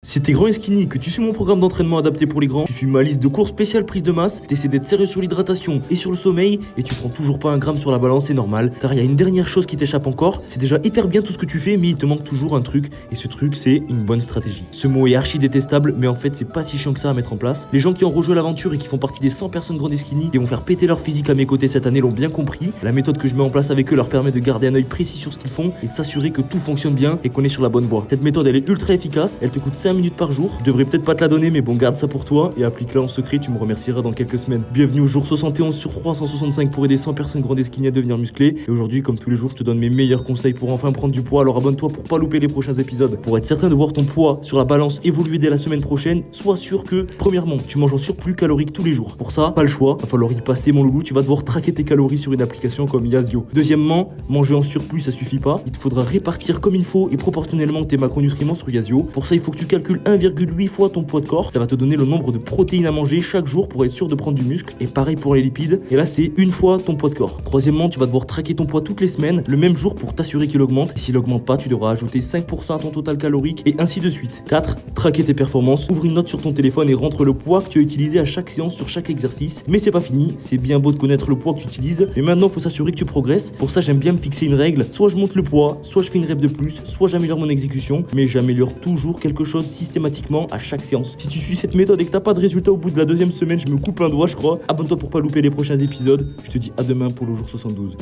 Si t'es grand et skinny, que tu suis mon programme d'entraînement adapté pour les grands, tu suis ma liste de cours spéciales prise de masse, t'essaies d'être sérieux sur l'hydratation et sur le sommeil, et tu prends toujours pas un gramme sur la balance, c'est normal, car il y a une dernière chose qui t'échappe encore, c'est déjà hyper bien tout ce que tu fais, mais il te manque toujours un truc, et ce truc c'est une bonne stratégie. Ce mot est archi détestable, mais en fait c'est pas si chiant que ça à mettre en place. Les gens qui ont rejoint l'aventure et qui font partie des 100 personnes grandes et skinny, qui vont faire péter leur physique à mes côtés cette année l'ont bien compris. La méthode que je mets en place avec eux leur permet de garder un œil précis sur ce qu'ils font, et de s'assurer que tout fonctionne bien et qu'on est sur la bonne voie. Cette méthode elle est ultra efficace, elle te coûte 5 minutes par jour. Je devrais peut-être pas te la donner, mais bon, garde ça pour toi et applique-la en secret, tu me remercieras dans quelques semaines. Bienvenue au jour 71 sur 365 pour aider 100 personnes grandes et skinny à devenir musclées. Et aujourd'hui, comme tous les jours, je te donne mes meilleurs conseils pour enfin prendre du poids. Alors abonne-toi pour pas louper les prochains épisodes. Pour être certain de voir ton poids sur la balance évoluer dès la semaine prochaine, sois sûr que, premièrement, tu manges en surplus calorique tous les jours. Pour ça, pas le choix, va falloir y passer mon loulou, tu vas devoir traquer tes calories sur une application comme Yazio. Deuxièmement, manger en surplus ça suffit pas, il te faudra répartir comme il faut et proportionnellement tes macronutriments sur Yazio. Pour ça, il faut que tu calcules 1,8 fois ton poids de corps. Ça va te donner le nombre de protéines à manger chaque jour pour être sûr de prendre du muscle. Et pareil pour les lipides. Et là, c'est une fois ton poids de corps. Troisièmement, tu vas devoir traquer ton poids toutes les semaines, le même jour pour t'assurer qu'il augmente. Et s'il augmente pas, tu devras ajouter 5% à ton total calorique et ainsi de suite. 4. Traquer tes performances. Ouvre une note sur ton téléphone et rentre le poids que tu as utilisé à chaque séance sur chaque exercice. Mais c'est pas fini. C'est bien beau de connaître le poids que tu utilises. Mais maintenant, il faut s'assurer que tu progresses. Pour ça, j'aime bien me fixer une règle. Soit je monte le poids, soit je fais une rep de plus, soit j'améliore mon exécution. Mais j'améliore toujours quelque chose systématiquement à chaque séance. Si tu suis cette méthode et que t'as pas de résultat au bout de la deuxième semaine, je me coupe un doigt, je crois. Abonne-toi pour pas louper les prochains épisodes. Je te dis à demain pour le jour 72.